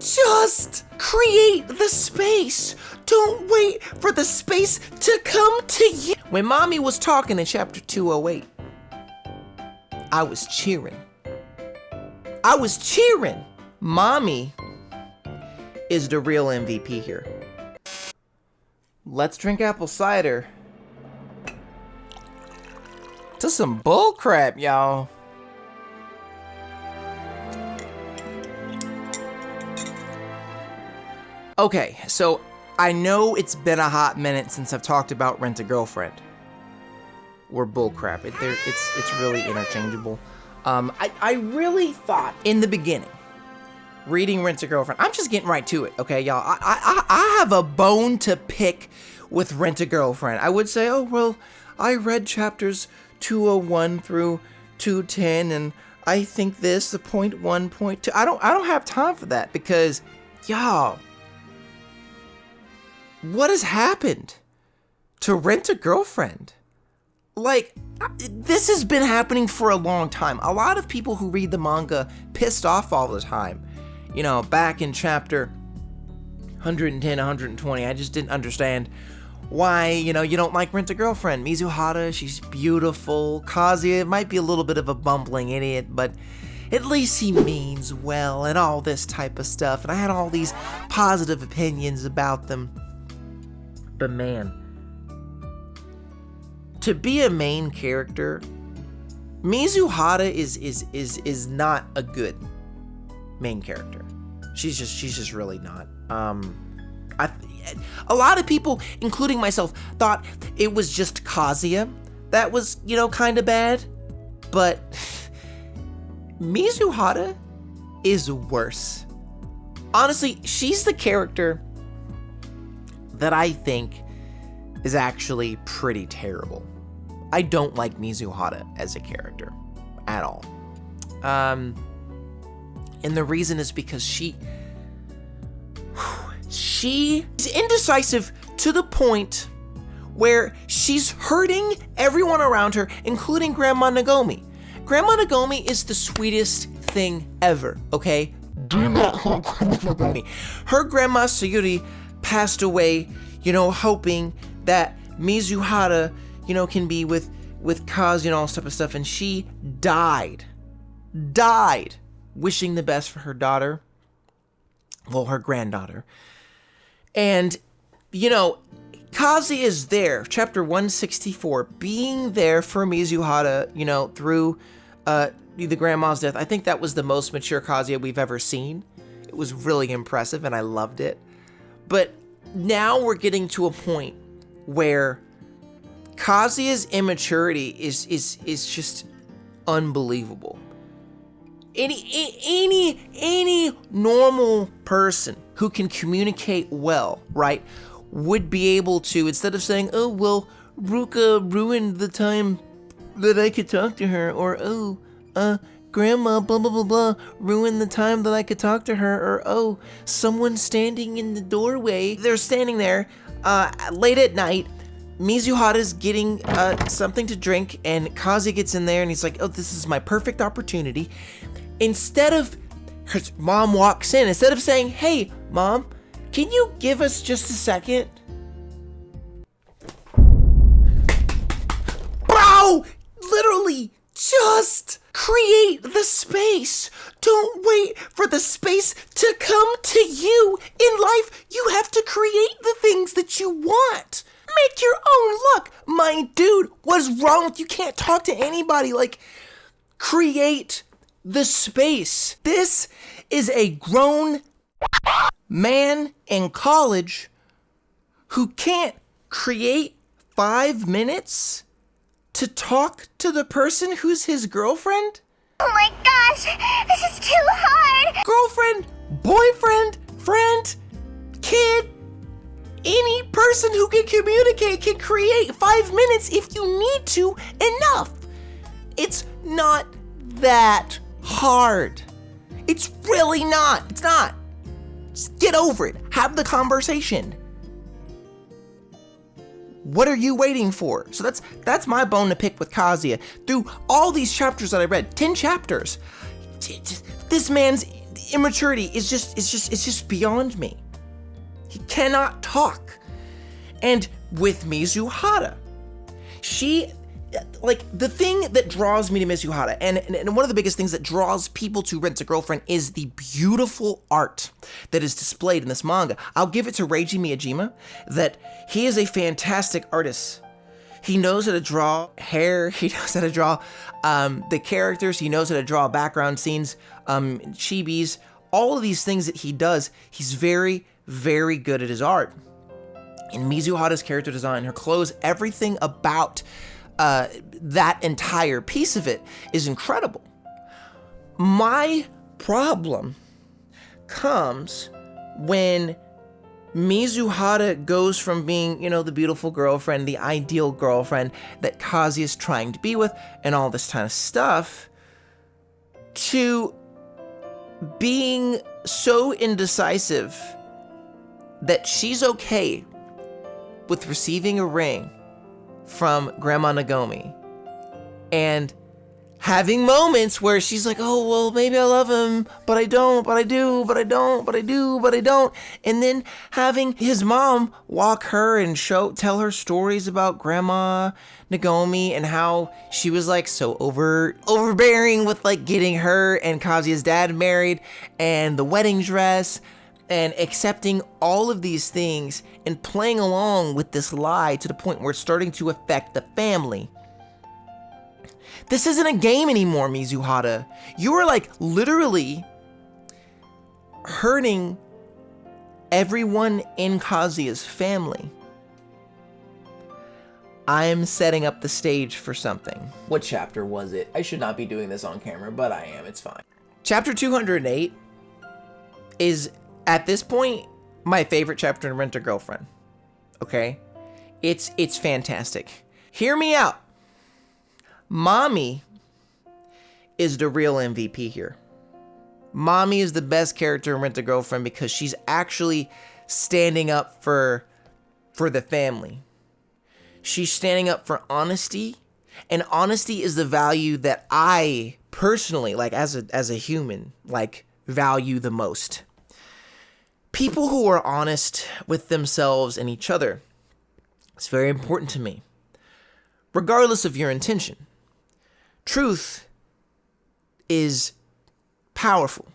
Just create the space. Don't wait for the space to come to you. When Mami was talking in chapter 208, I was cheering. Mami is the real MVP here. Let's drink apple cider. To some bull crap, y'all. Okay, so I know it's been a hot minute since I've talked about Rent a Girlfriend or bullcrap. It's really interchangeable. I really thought in the beginning, reading Rent a Girlfriend, I'm just getting right to it, okay, y'all. I have a bone to pick with Rent a Girlfriend. I would say, oh well, I read chapters 201 through 210, and I think this, the point 1, point 2. I don't have time for that because, y'all, what has happened to Rent a Girlfriend? Like, this has been happening for a long time. A lot of people who read the manga pissed off all the time. You know, back in chapter 110, 120, I just didn't understand why, you don't like Rent a Girlfriend. Mizuhara, she's beautiful. Kazuya might be a little bit of a bumbling idiot, but at least he means well and all this type of stuff. And I had all these positive opinions about them. But man, to be a main character, Mizuhara is not a good main character. She's just really not. A lot of people, including myself, thought it was just Kazuya that was, kind of bad. But Mizuhara is worse. Honestly, she's the character that I think is actually pretty terrible. I don't like Mizuhara as a character at all. And the reason is because she's indecisive to the point where she's hurting everyone around her, including Grandma Nagomi. Grandma Nagomi is the sweetest thing ever, okay? Do not hurt Grandma Nagomi. Her grandma Sayuri passed away, hoping that Mizuhara, can be with Kazuya and all this type of stuff, and she died, wishing the best for her daughter, well, her granddaughter. And, Kazuya is there, chapter 164, being there for Mizuhara, through the grandma's death. I think that was the most mature Kazuya we've ever seen. It was really impressive, and I loved it. But now we're getting to a point where Kazuya's immaturity is just unbelievable. Any normal person who can communicate well, right, would be able to, instead of saying, oh, well, Ruka ruined the time that I could talk to her, or, oh, Grandma, blah, blah, blah, blah, ruined the time that I could talk to her, or, oh, someone standing in the doorway. They're standing there late at night. Mizuhara's getting something to drink, and Kazuya gets in there, and he's like, oh, this is my perfect opportunity. Instead of, her mom walks in, instead of saying, hey, Mom, can you give us just a second? Bro! Literally, just create the space. Don't wait for the space to come to you. In life, you have to create the things that you want. Make your own luck. My dude, what's wrong with you? Can't talk to anybody. Like, create the space. This is a grown man in college who can't create 5 minutes to talk to the person who's his girlfriend? Oh my gosh, this is too hard! Girlfriend, boyfriend, friend, kid, any person who can communicate can create 5 minutes if you need to enough. It's not that hard. It's really not. It's not. Just get over it. Have the conversation. What are you waiting for? So that's my bone to pick with Kazuya. Through all these chapters that I read, 10 chapters, this man's immaturity is just beyond me. He cannot talk. And with Mizuhara, the thing that draws me to Mizuhara, and one of the biggest things that draws people to Rent a Girlfriend is the beautiful art that is displayed in this manga. I'll give it to Reiji Miyajima that he is a fantastic artist. He knows how to draw hair, he knows how to draw the characters, he knows how to draw background scenes, chibis, all of these things that he does. He's very, very good at his art. And Mizuhara's character design, her clothes, everything about that entire piece of it is incredible. My problem comes when Mizuhara goes from being, the beautiful girlfriend, the ideal girlfriend that Kazuya is trying to be with, and all this kind of stuff, to being so indecisive that she's okay with receiving a ring from Grandma Nagomi and having moments where she's like, oh, well, maybe I love him, but I don't, but I do, but I don't, but I do, but I don't. And then having his mom walk her and tell her stories about Grandma Nagomi and how she was like so overbearing with like getting her and Kazuya's dad married and the wedding dress, and accepting all of these things and playing along with this lie to the point where it's starting to affect the family. This isn't a game anymore, Mizuhara. You are like literally hurting everyone in Kazuya's family. I'm setting up the stage for something. What chapter was it? I should not be doing this on camera, but I am. It's fine. Chapter 208 is, at this point, my favorite chapter in Rent a Girlfriend. Okay? It's fantastic. Hear me out. Mami is the real MVP here. Mami is the best character in Rent a Girlfriend because she's actually standing up for the family. She's standing up for honesty, and honesty is the value that I personally, like as a human, like value the most. People who are honest with themselves and each other, it's very important to me. Regardless of your intention, truth is powerful.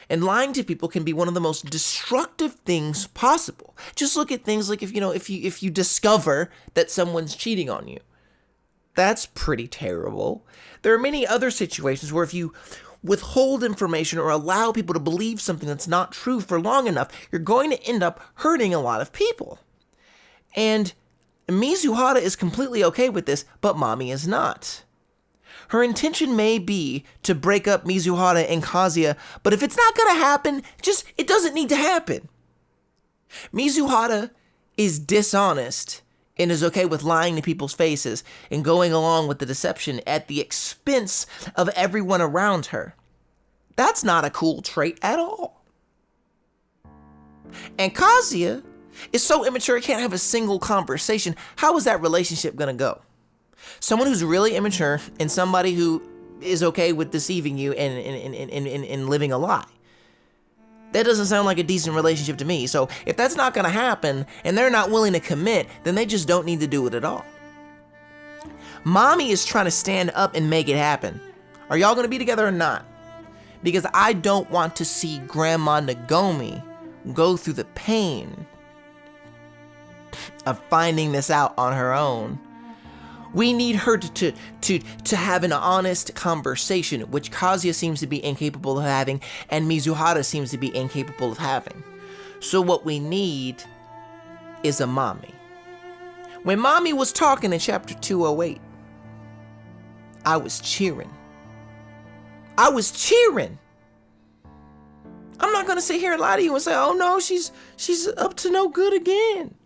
And lying to people can be one of the most destructive things possible. Just look at things like if you discover that someone's cheating on you. That's pretty terrible. There are many other situations where if you withhold information or allow people to believe something that's not true for long enough, you're going to end up hurting a lot of people. And Mizuhara is completely okay with this, but Mami is not. Her intention may be to break up Mizuhara and Kazuya, but if it's not going to happen, it doesn't need to happen. Mizuhara is dishonest and is okay with lying to people's faces and going along with the deception at the expense of everyone around her. That's not a cool trait at all. And Kazuya is so immature he can't have a single conversation. How is that relationship going to go? Someone who's really immature and somebody who is okay with deceiving you and living a lie. That doesn't sound like a decent relationship to me. So if that's not going to happen and they're not willing to commit, then they just don't need to do it at all. Mami is trying to stand up and make it happen. Are y'all going to be together or not? Because I don't want to see Grandma Nagomi go through the pain of finding this out on her own. We need her to have an honest conversation, which Kazuya seems to be incapable of having, and Mizuhara seems to be incapable of having. So what we need is a Mami. When Mami was talking in chapter 208, I was cheering. I'm not going to sit here and lie to you and say, oh no, she's up to no good again.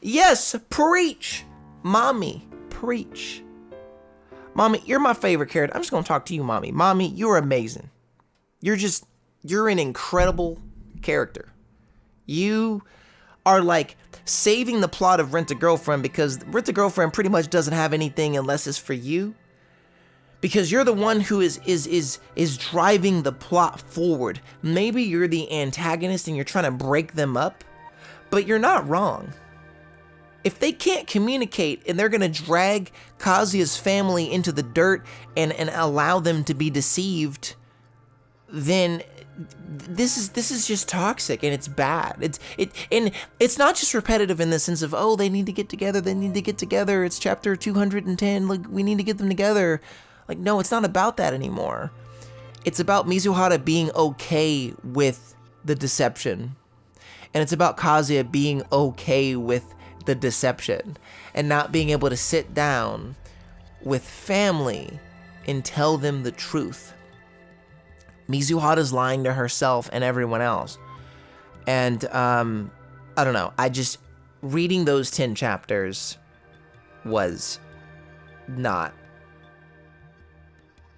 Yes, preach, Mami. Preach. Mami, you're my favorite character. I'm just going to talk to you, Mami. Mami, you're amazing. You're an incredible character. You are like saving the plot of Rent a Girlfriend because Rent a Girlfriend pretty much doesn't have anything unless it's for you. because you're the one who is driving the plot forward. Maybe you're the antagonist and you're trying to break them up, but you're not wrong. If they can't communicate and they're gonna drag Kazuya's family into the dirt and allow them to be deceived, then this is just toxic and it's bad. It's not just repetitive in the sense of, oh, they need to get together. It's chapter 210. Like, we need to get them together. Like, no, it's not about that anymore. It's about Mizuhara being okay with the deception. And it's about Kazuya being okay with the deception and not being able to sit down with family and tell them the truth. Mizuhara's lying to herself and everyone else. And I don't know. Reading those 10 chapters was not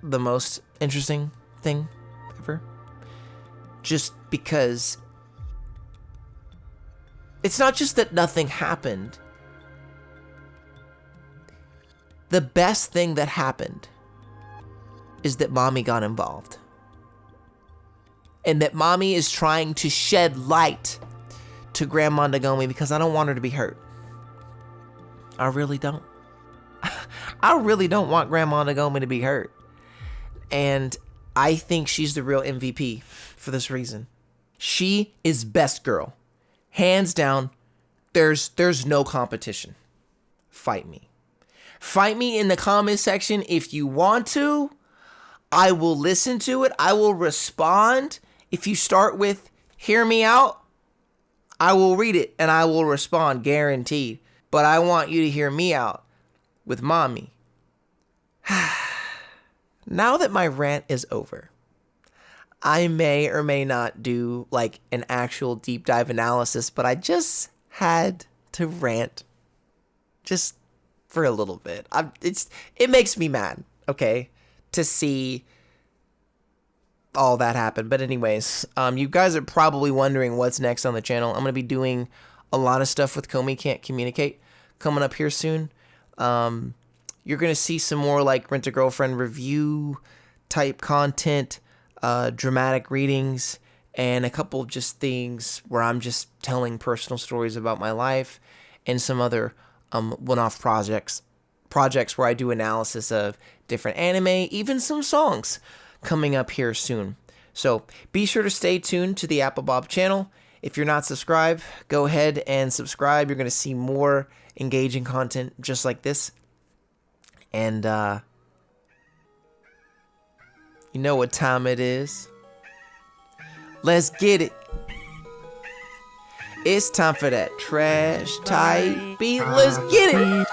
the most interesting thing ever. Just because it's not just that nothing happened. The best thing that happened is that Mami got involved. And that Mami is trying to shed light to Grandma Nagomi because I don't want her to be hurt. I really don't. I really don't want Grandma Nagomi to be hurt. And I think she's the real MVP for this reason. She is best girl. Hands down, there's no competition. Fight me. Fight me in the comment section if you want to. I will listen to it. I will respond. If you start with, hear me out, I will read it and I will respond, guaranteed. But I want you to hear me out with Mami. Now that my rant is over, I may or may not do like an actual deep dive analysis, but I just had to rant just for a little bit. It makes me mad, okay, to see all that happen. But anyways, you guys are probably wondering what's next on the channel. I'm going to be doing a lot of stuff with Komi Can't Communicate coming up here soon. You're going to see some more like Rent a Girlfriend review type content, dramatic readings, and a couple of just things where I'm just telling personal stories about my life, and some other one-off projects where I do analysis of different anime, even some songs coming up here soon. So be sure to stay tuned to the Apple Bob channel. If you're not subscribed, go ahead and subscribe. You're going to see more engaging content just like this. And you know what time it is. Let's get it. It's time for that trash type beat. Let's get it.